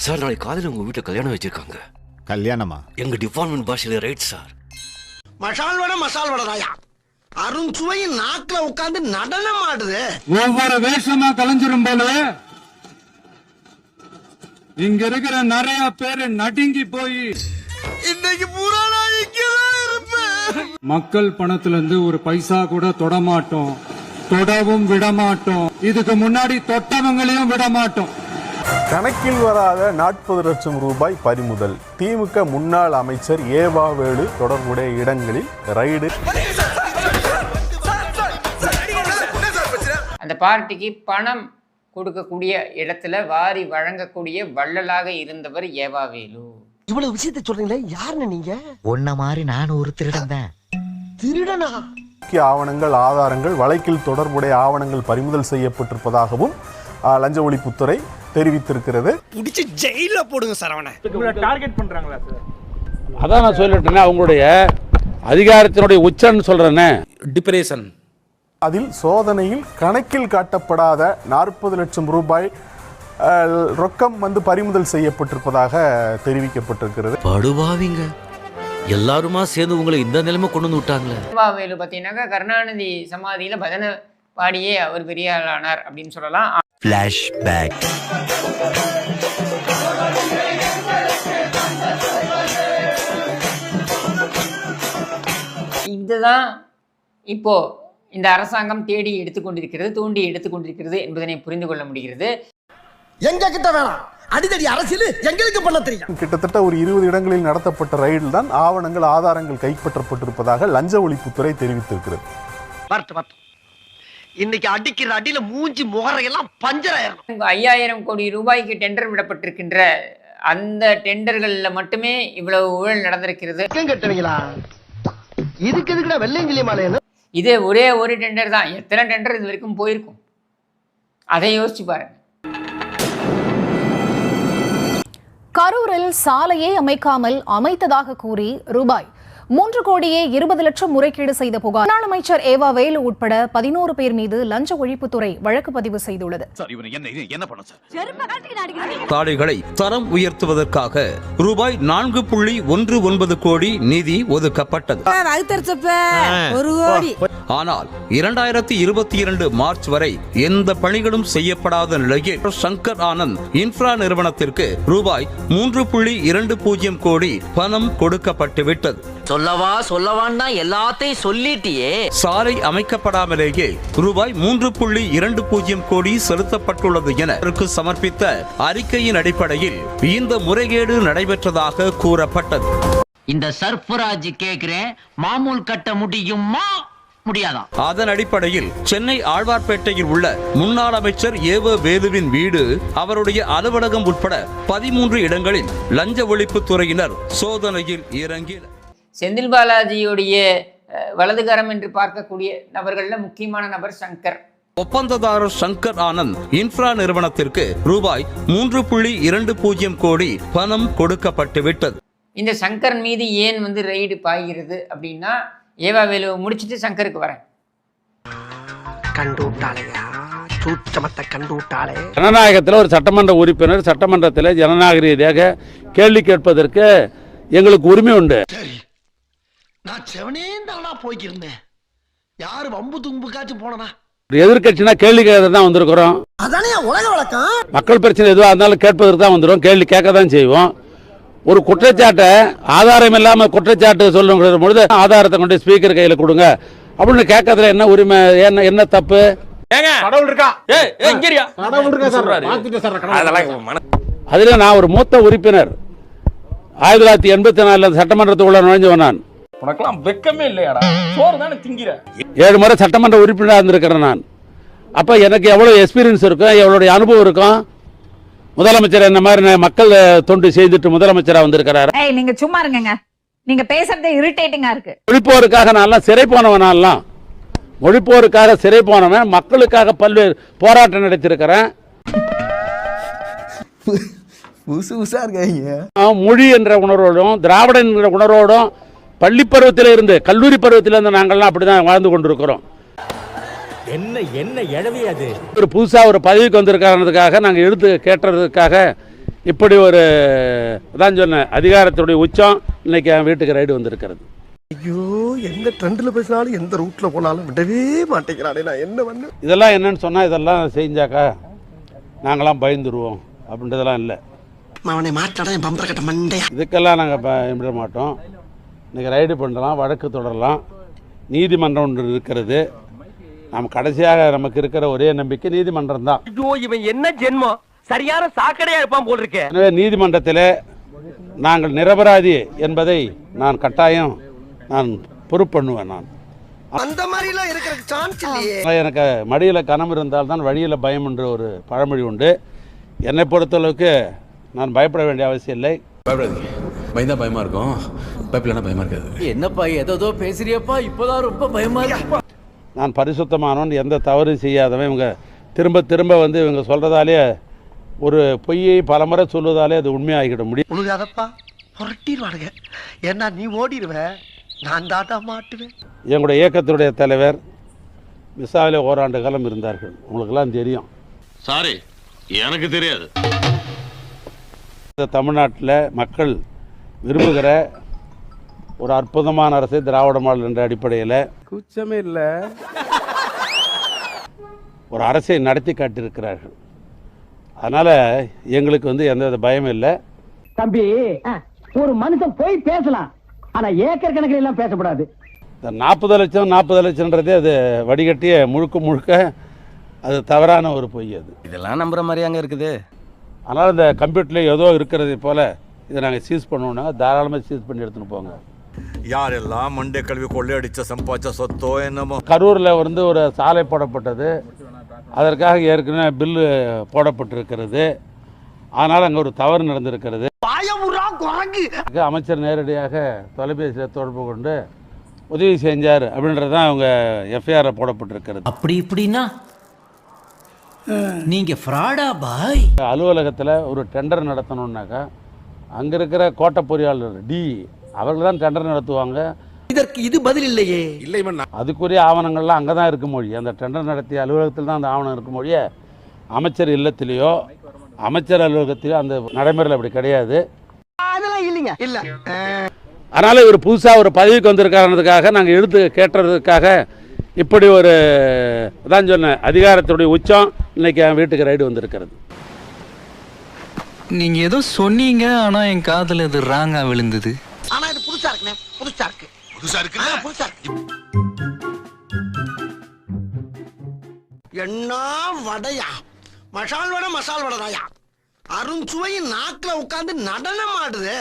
Sir நாளைக்கு காலையில் உங்க வீட்டில் கல்யாணம் வச்சிருக்காங்க. கல்யாணமா? எங்க டிபார்ட்மெண்ட் பாஷையில ரைட் சார். மசால் வடை அருண் சுவையின் நாக்குல உட்கார்ந்து நடனம் ஆடுது. ஒவ்வொரு வேஷமா கலைஞ்சிரும் போல இங்க இருக்கிற நிறைய பேரு நடுங்கி போய் இன்னைக்கு பூரா நான் இங்கதான் இருப்பேன். மக்கள் பணத்துல இருந்து ஒரு பைசா கூட தொடமாட்டோம், தொடவும் விடமாட்டோம். இதுக்கு முன்னாடி தொட்டவங்களையும் விடமாட்டோம். கணக்கில் வராத 40 லட்சம் ரூபாய் பறிமுதல். திமுக முன்னாள் அமைச்சர் ஏவாவேலு தொடர்புடைய இடங்களில் ரைடு. அந்த பார்ட்டிக்கு பணம் கொடுக்கக்கூடிய இடத்துல வாரி வழங்கக்கூடிய வள்ளலாக இருந்தவர் ஏவாவேலு. இவ்வளவு விஷயத்தை சொல்றீங்களே, யாருன்னு நீங்க? உன்ன மாதிரி நானும் ஒரு திருடன் தான். திருடனா? முக்கிய ஆவணங்கள், ஆதாரங்கள், வழக்கில் தொடர்புடைய ஆவணங்கள் பறிமுதல் செய்யப்பட்டிருப்பதாகவும் லஞ்ச ஒழிப்புத்துறை தெரிவித்திருக்கிறது. புடிச்சு ஜெயில போடுங்க சரவண. டார்கெட் பண்றாங்களா சார்? அதான் நான் சொல்லிட்டேன், அவங்களுடைய அதிகாரத்தினுடைய உச்சன்னு சொல்றேன்னு. டிப்ரேஷன். அதில் சோதனையில் கணக்கில் காட்டப்படாத 40 லட்சம் ரூபாய் ரொக்கம் பறிமுதல் செய்யப்பட்டிருப்பதாக தெரிவிக்கப்பட்டிருக்கிறது. படுவாவிங்க எல்லாருமா சேர்ந்து உங்களை இந்த நிலைமை கொண்டு வந்து விட்டாங்களே. ஏவாவேலு பார்த்தீங்கன்னாக்கா கருணாநிதி சமாதியில பஜனை பாடியே அவர் பெரிய ஆளானார் அப்படின்னு சொல்லலாம். ஃபிளாஷ்பேக். இதுதான் இப்போ இந்த அரசாங்கம் தேடி எடுத்துக்கொண்டிருக்கிறது, தூண்டி எடுத்துக்கொண்டிருக்கிறது என்பதனை புரிந்து கொள்ள முடிகிறது. எங்க கிட்ட வேணாம் அடிதடி அரசியல் எங்களுக்கு பண்ண தெரியும். கிட்டத்தட்ட ஒரு 20 இடங்களில் நடத்தப்பட்ட ரைடில் தான் ஆவணங்கள், ஆதாரங்கள் கைப்பற்றப்பட்டிருப்பதாக லஞ்ச ஒழிப்புத்துறை தெரிவித்திருக்கிறது. இன்னைக்கு அடிக்கிற அடியில மூஞ்சி முகரையெல்லாம் பஞ்சராயிரும். 5000 கோடி ரூபாய்க்கு டெண்டர் விடப்பட்டிருக்கின்ற அந்த டெண்டர்கள்ல மட்டுமே இவ்வளவு ஊழல் நடந்திருக்கிறது. கட்டுவீங்களா? இதுக்கு எதுக்குடா வெள்ளையங்கிலி மாலைன்னு? இது ஒரே ஒரு டெண்டர் தான். எத்தனை டெண்டர் இது வரைக்கும் போயிருக்கும் அதை யோசிச்சு பாருங்க. கரூரில் சாலையை அமைக்காமல் அமைத்ததாக கூறி ரூபாய் 3,20,00,000 முறைகேடு செய்த புகார். முன்னாள் அமைச்சர் ஏவாவேலு உட்பட 11 பேர் மீது லஞ்ச ஒழிப்புத்துறை வழக்கு பதிவு செய்துள்ளது. சாலைகளை தரம் உயர்த்துவதற்காக ரூபாய் 4.19 கோடி நிதி ஒதுக்கப்பட்டது. ஆனால் 2022 மார்ச் வரை எந்த பணிகளும் செய்யப்படாத நிலையில் சங்கர் ஆனந்த் இன்ஃப்ரா நிறுவனத்திற்கு ரூபாய் 3.20 கோடி பணம் கொடுக்கப்பட்டுவிட்டது. சொல்லவான்னா எல்லாத்தையும் சொல்லிட்டியே. சாலை அமைக்கப்படாமலேயே ரூபாய் 3.20 கோடி செலுத்தப்பட்டுள்ளது என சமர்ப்பித்த அறிக்கையின் அடிப்படையில் இந்த முறைகேடு நடைபெற்றதாக கூறப்பட்டது. இந்த சர்ஃபராஜ் கேக்குறேன், மாமூல் கட்ட முடியுமா முடியாதா? அதன் அடிப்படையில் சென்னை ஆழ்வார்பேட்டையில் உள்ள முன்னாள் அமைச்சர் ஏவாவேலுவின் வீடு, அவருடைய அலுவலகம் உட்பட 13 இடங்களில் லஞ்ச ஒழிப்புத் துறையினர் சோதனையில் இறங்கினர். செந்தில் பாலாஜியுடைய வலதுகரம் என்று பார்க்கக்கூடிய நபர்கள்ல முக்கியமான நபர் சங்கர். ஒப்பந்ததாரர் சங்கர் ஆனந்த் இன்ஃப்ரா நிறுவனத்திற்கு ரூபாய் 3.20 கோடி பணம் கொடுக்கப்பட்டுவிட்டது. இந்த சங்கர் மீது ஏன் ரைடு பாய்கிறது அப்படின்னா, ஏவாவேலு முடிச்சிட்டு சங்கருக்கு வரேன். ஜனநாயகத்தில் ஒரு சட்டமன்ற உறுப்பினர் சட்டமன்றத்தில் ஜனநாயக ரீதியாக கேள்வி கேட்பதற்கு எங்களுக்கு உரிமை உண்டு. நான் செவனேந்தாளா போய்க்கிருந்தேன். யாரு வம்பு தும்புக்காச்சும் போனா எதிர்கட்சினா கேள்வி கேட்க தான் வந்திருக்கிறோம். அதானே உலக வழக்கம். மக்கள் பிரச்சனை எதுவாக இருந்தாலும் கேட்பதற்கு தான் வந்துடும், கேள்வி கேட்க தான் செய்வோம். ஒரு குற்றச்சாட்டை ஆதாரம் இல்லாம குற்றச்சாட்டு சொல்லுங்கிற பொழுது ஆதாரத்தை கொண்டு ஸ்பீக்கர் கையில் கொடுங்க அப்படின்னு கேட்கறதுல என்ன உரிமை, என்ன தப்பு? அதுல நான் ஒரு மூத்த உறுப்பினர், 1984 சட்டமன்றத்துக்குள்ள நுழைஞ்சவன் நான். 7 முறை சட்டமன்ற உறுப்பினராக இருந்திருக்கிறேன் நான். அப்ப எனக்கு எவ்வளவு எக்ஸ்பீரியன்ஸ் இருக்கும், எவ்வளவு அனுபவம் இருக்கும். முதலமைச்சர் என்ன மாதிரி மக்கள் தொண்டு செய்துட்டு முதலமைச்சரா வந்திருக்கிறாரு. நீங்க சும்மா இருங்க, நீங்க பேசுறதே இரிட்டேட்டிங்கா இருக்கு. மொழிப்போருக்காக நான் சிறை போனவன், மொழிப்போருக்காக சிறை போனவன், மக்களுக்காக பல்வேறு போராட்டம் நடத்திருக்கிறேன். மொழி என்ற உணர்வோடும் திராவிடன் என்ற உணர்வோடும் பள்ளி பருவத்தில் இருந்து கல்லூரி பருவத்தில் இருந்து நாங்கள்லாம் அப்படிதான் வாழ்ந்து கொண்டிருக்கிறோம். என்ன என்ன எழவி அது? ஒரு புதுசாக ஒரு பதவிக்கு வந்திருக்காரதுக்காக நாங்கள் எடுத்து கேட்டுறதுக்காக இப்படி ஒரு தான் சொன்னேன் அதிகாரத்துடைய உச்சம் இன்னைக்கு என் வீட்டுக்கு ரைடு வந்திருக்கிறது. ஐயோ, எந்த ட்ரெண்ட்ல பேசினாலும் எந்த ரூட்ல போனாலும் விடவே மாட்டேங்கிறானே, நான் என்ன பண்ணு? இதெல்லாம் என்னன்னு சொன்னால் இதெல்லாம் செஞ்சாக்கா நாங்களாம் பயந்துருவோம் அப்படின்றதெல்லாம் இல்லை. அவனை மாட்டாடா என் பம்பர கட்ட மண்டையா. இதுக்கெல்லாம் நாங்கள் பயப்பட மாட்டோம். இன்றைக்கி ரைடு பண்ணலாம், வழக்கு தொடரலாம், நீதிமன்றம் ஒன்று இருக்கிறது. நம்ம கடைசியாக நமக்கு இருக்கிற ஒரே நம்பிக்கை நீதிமன்றம் தான். ஐயோ, இவன் என்ன ஜென்மம், சரியான சாக்கடையா இருப்பான் போல் இருக்கே. எனவே நீதிமன்றத்தில் நாங்கள் நிரபராதி என்பதை நான் கட்டாயம் பொறுப்பண்ணுவேன். நான் அந்த மாதிரி எல்லாம் இருக்கிற சான்ஸ் இல்லையே. எனக்கு மடியில் கனம் இருந்தால்தான் வழியில் பயம் என்ற ஒரு பழமொழி உண்டு. என்னை பொறுத்தளவுக்கு நான் பயப்பட வேண்டிய அவசியம் இல்லை. பயப்படாதீங்க, பயந்தா பயமா இருக்கும், பயப்படலாம் பயமா இருக்காது. என்னப்பா ஏதோ பேசுறியப்பா, இப்போதான் ரொம்ப பயமா இருக்கு. நான் பரிசுத்தமானவன், எந்த தவறும் செய்யாதவன். இவங்க திரும்ப திரும்ப வந்து இவங்க சொல்கிறதாலே ஒரு பொய்யை பலமுறை சொல்வதாலே அது உண்மையாகிட முடியும். உழுகாதப்பா, புரட்டிடுவானுங்க. ஏன்னா நீ ஓடிடுவ, நான் தாட்டா மாட்டுவேன். எங்களுடைய இயக்கத்துடைய தலைவர் மிசாவிலே ஓராண்டு காலம் இருந்தார்கள், உங்களுக்கெல்லாம் தெரியும். சாரி, எனக்கு தெரியாது. தமிழ்நாட்டில் மக்கள் விரும்புகிற ஒரு அற்புதமான அரசை திராவிட மாடல் என்ற அடிப்படையில் கூச்சமே இல்லை, ஒரு அரசை நடத்தி காட்டியிருக்கிறார்கள். அதனால் எங்களுக்கு வந்து எந்த பயமும் இல்லை. தம்பி, ஒரு மனுஷன் போய் பேசலாம், ஆனா ஏக்கர் கணக்கில் எல்லாம் பேசக்கூடாது. இந்த 40 லட்சம்ன்றதே அது வடிகட்டிய முழுக்க அது தவறான ஒரு பொய். அது இதெல்லாம் நம்புற மாதிரியாங்க இருக்குது. அதனால் இந்த கம்ப்யூட்டரில் ஏதோ இருக்கிறதை போல் இதை நாங்கள் சீஸ் பண்ணுவோம்னா தாராளமாக சீஸ் பண்ணி எடுத்துன்னு போங்க. யாரெல்லாம் மண்டே கல்வி கொள்ளையடிச்ச சம்பாதிச்ச சொத்தோ என்னமோ. கரூரில் வந்து ஒரு சாலை போடப்பட்டது, அதற்காக ஏற்கனவே பில்லு போடப்பட்டிருக்கிறது. அதனால் அங்கே ஒரு தவறு நடந்திருக்கிறது. அமைச்சர் நேரடியாக தொலைபேசியில் தொடர்பு கொண்டு உதவி செஞ்சார் அப்படின்றது தான் அவங்க எஃப்ஐஆர் போடப்பட்டிருக்கிறது. அப்படி இப்படின்னா நீங்க ஃப்ராடா பாய்? அலுவலகத்தில் ஒரு டெண்டர் நடத்தணுன்னாக்கா அங்கே இருக்கிற கோட்ட பொறியாளர் அவர்கள் தான் டெண்டர் நடத்துவாங்க. இதற்கு இது பதில் இல்லையே. இல்லை, அதுக்குரிய ஆவணங்கள்லாம் அங்கே தான் இருக்க மொழி. அந்த டெண்டர் நடத்திய அலுவலகத்தில் தான் அந்த ஆவணம் இருக்க மொழிய அமைச்சர் இல்லத்திலேயோ அமைச்சர் அலுவலகத்திலேயோ அந்த நடைமுறையில் அப்படி கிடையாது. அதெல்லாம் இல்லைங்க, இல்ல. அதனால் இவர் புதுசாக ஒரு பதவிக்கு வந்திருக்காரதுக்காக நாங்கள் எடுத்து கேட்டுறதுக்காக இப்படி ஒரு தான் சொன்னேன் அதிகாரத்துடைய உச்சம் இன்னைக்கு என் வீட்டுக்கு ரைடு வந்திருக்கிறது. நீங்க ஏதோ சொன்னீங்க, ஆனா என் காதுல இது ராங்கா விழுந்தது. ஆனா இது புதுசா இருக்குனே, புதுசா இருக்கு. என்ன வடையா, மசால் வடை தாயா, அருஞ்சுவையின் நாக்குல உட்கார்ந்து நடனம் ஆடுது.